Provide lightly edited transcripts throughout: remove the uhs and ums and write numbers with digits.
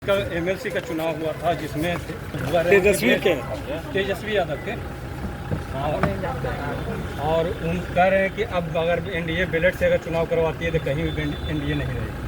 कल एमएलसी का चुनाव हुआ था जिसमें तेजस्वी यादव थे और उन कह रहे हैं कि अब अगर एनडीए बैलेट से अगर चुनाव करवाती है तो कहीं भी एनडीए नहीं रहेगी।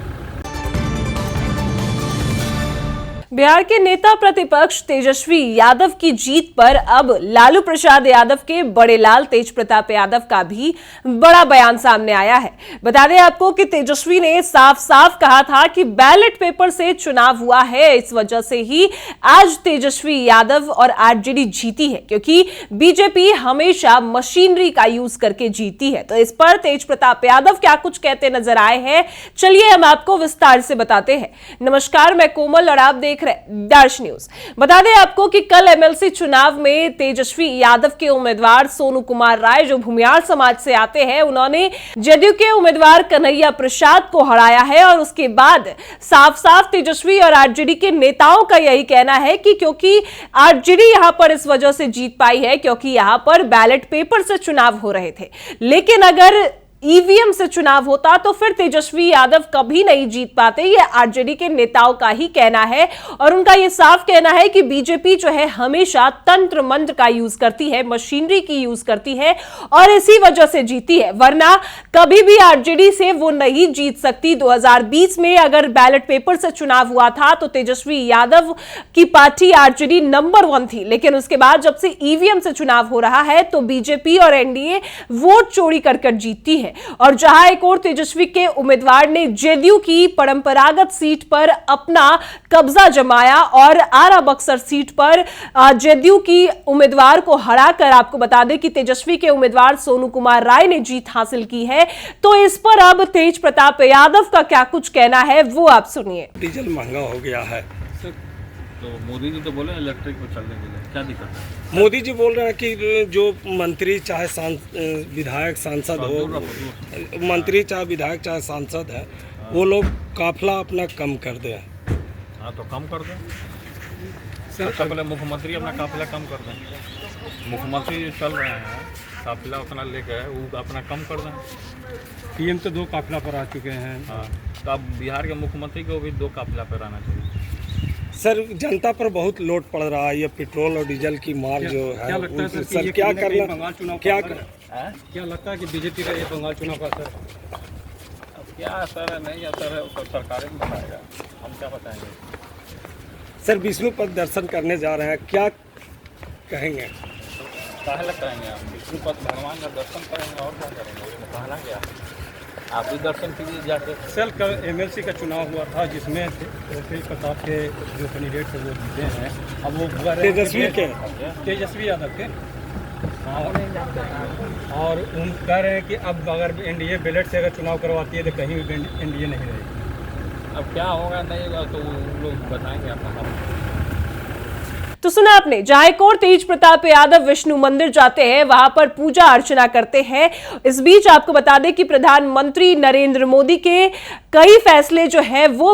बिहार के नेता प्रतिपक्ष तेजस्वी यादव की जीत पर अब लालू प्रसाद यादव के बड़े लाल तेज प्रताप यादव का भी बड़ा बयान सामने आया है। बता दें आपको कि तेजस्वी ने साफ साफ कहा था कि बैलेट पेपर से चुनाव हुआ है, इस वजह से ही आज तेजस्वी यादव और आरजेडी जीती है, क्योंकि बीजेपी हमेशा मशीनरी का यूज करके जीती है। तो इस पर तेज प्रताप यादव क्या कुछ कहते नजर आए हैं, चलिए हम आपको विस्तार से बताते हैं। नमस्कार, मैं कोमल और आप देख दर्श न्यूज। बता दें आपको कि कल एमएलसी चुनाव में तेजस्वी यादव के उम्मीदवार सोनू कुमार राय, जो भूमियार समाज से आते हैं, उन्होंने जदयू के उम्मीदवार कन्हैया प्रसाद को हराया है। और उसके बाद साफ साफ तेजस्वी और आरजेडी के नेताओं का यही कहना है कि क्योंकि आरजेडी यहां पर इस वजह से जीत पाई है क्योंकि यहां पर बैलेट पेपर से चुनाव हो रहे थे, लेकिन अगर ईवीएम से चुनाव होता तो फिर तेजस्वी यादव कभी नहीं जीत पाते। ये आरजेडी के नेताओं का ही कहना है और उनका ये साफ कहना है कि बीजेपी जो है हमेशा तंत्र मंत्र का यूज करती है, मशीनरी की यूज करती है और इसी वजह से जीती है, वरना कभी भी आरजेडी से वो नहीं जीत सकती। 2020 में अगर बैलेट पेपर से चुनाव हुआ था तो तेजस्वी यादव की पार्टी आरजेडी नंबर 1 थी, लेकिन उसके बाद जब से ईवीएम से चुनाव हो रहा है तो बीजेपी और एनडीए वोट चोरी कर जीती है। और जहां एक और तेजस्वी के उम्मीदवार ने जदयू की परंपरागत सीट पर अपना कब्जा जमाया और आरा बक्सर सीट पर जदयू की उम्मीदवार को हराकर, आपको बता दें कि तेजस्वी के उम्मीदवार सोनू कुमार राय ने जीत हासिल की है। तो इस पर अब तेज प्रताप यादव का क्या कुछ कहना है वो आप सुनिए। डीजल महंगा हो गया है तो मोदी जी तो बोले इलेक्ट्रिक पर चलने के लिए, क्या दिक्कत है? मोदी जी बोल रहे हैं कि जो मंत्री चाहे विधायक सांसद हो, मंत्री चाहे विधायक चाहे सांसद है, वो लोग काफिला अपना कम कर दें। हाँ तो कम कर दें सबसे पहले, मुख्यमंत्री अपना काफिला कम कर दें। मुख्यमंत्री जो चल रहे हैं काफिला उतना लेके वो अपना कम कर दें। पीएम तो 2 काफिला पर आ चुके हैं। हाँ तो अब बिहार के मुख्यमंत्री को भी 2 काफिला पर आना चाहिए। सर, जनता पर बहुत लोड पड़ रहा है, ये पेट्रोल और डीजल की मार जो है, क्या लगता है सर क्या करना, क्या लगता है कि बीजेपी का ये बंगाल चुनाव का असर? अब क्या असर है नहीं असर है वो सरकार में बताएगा, हम क्या बताएंगे। सर, विष्णु पद दर्शन करने जा रहे हैं, क्या कहेंगे? काहे लग करेंगे आप? विष्णु पद भगवान का दर्शन करेंगे और क्या करेंगे, कहना क्या? आप भी दर्शन कीजिए जाके। सर, कल एमएलसी का चुनाव हुआ था जिसमें तेज प्रताप के जो कैंडिडेट थे वो जीते हैं। अब वो तेजस्वी यादव के और उन कह रहे हैं कि अब अगर एनडीए बैलेट से अगर चुनाव करवाती है तो कहीं भी एनडीए नहीं रहेगी। अब क्या होगा नहीं होगा तो लोग बताएंगे अपना। तो सुना आपने, जहां एक और तेज प्रताप यादव विष्णु मंदिर जाते हैं, वहां पर पूजा अर्चना करते हैं। इस बीच आपको बता दें कि प्रधानमंत्री नरेंद्र मोदी के कई फैसले जो है वो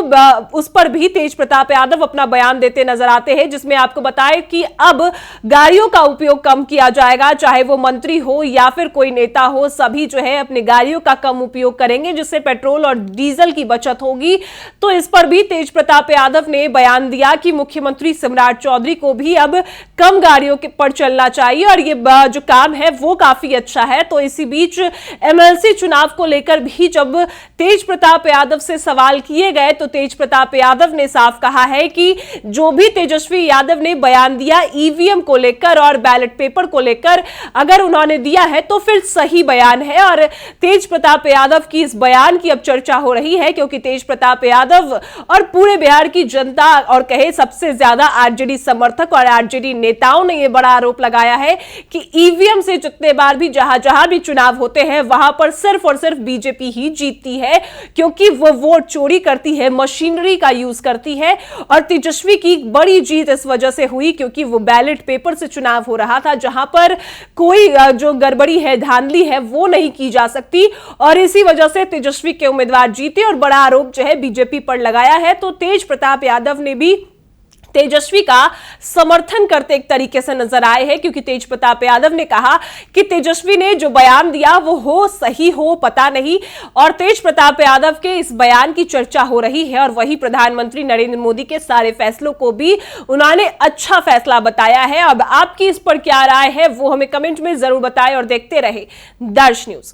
उस पर भी तेज प्रताप यादव अपना बयान देते नजर आते हैं, जिसमें आपको बताएं कि अब गाड़ियों का उपयोग कम किया जाएगा, चाहे वो मंत्री हो या फिर कोई नेता हो, सभी जो है अपनी गाड़ियों का कम उपयोग करेंगे, जिससे पेट्रोल और डीजल की बचत होगी। तो इस पर भी तेज प्रताप यादव ने बयान दिया कि मुख्यमंत्री सम्राट चौधरी को भी अब कम गाड़ियों के पर चलना चाहिए और ये जो काम है वो काफी अच्छा है। तो इसी बीच एमएलसी चुनाव को लेकर भी जब तेज प्रताप यादव से सवाल किए गए तो तेज प्रताप यादव ने साफ कहा है कि जो भी तेजस्वी यादव ने बयान दिया ईवीएम को लेकर और बैलेट पेपर को लेकर, अगर उन्होंने दिया है तो फिर सही बयान है। और तेज प्रताप यादव की इस बयान की अब चर्चा हो रही है क्योंकि तेज प्रताप यादव और पूरे बिहार की जनता और कहे सबसे ज्यादा आरजेडी समर्थक और आरजेडी नेताओं ने यह बड़ा आरोप लगाया है कि ईवीएम से जितने बार भी जहां भी चुनाव होते हैं वहां पर सिर्फ और सिर्फ बीजेपी ही जीतती है, क्योंकि वो वोट चोरी करती है, मशीनरी का यूज करती है। और तेजस्वी की बड़ी जीत इस वजह से हुई क्योंकि वो बैलेट पेपर से चुनाव हो रहा था, जहां पर कोई जो गड़बड़ी है, धांधली है, वो नहीं की जा सकती और इसी वजह से तेजस्वी के उम्मीदवार जीते और बड़ा आरोप जो है बीजेपी पर लगाया है। तो तेज प्रताप यादव ने भी तेजस्वी का समर्थन करते एक तरीके से नजर आए हैं, क्योंकि तेज प्रताप यादव ने कहा कि तेजस्वी ने जो बयान दिया वो हो सही हो पता नहीं, और तेज प्रताप यादव के इस बयान की चर्चा हो रही है। और वही प्रधानमंत्री नरेंद्र मोदी के सारे फैसलों को भी उन्होंने अच्छा फैसला बताया है। अब आपकी इस पर क्या राय है वो हमें कमेंट में जरूर बताएं और देखते रहे दर्श न्यूज।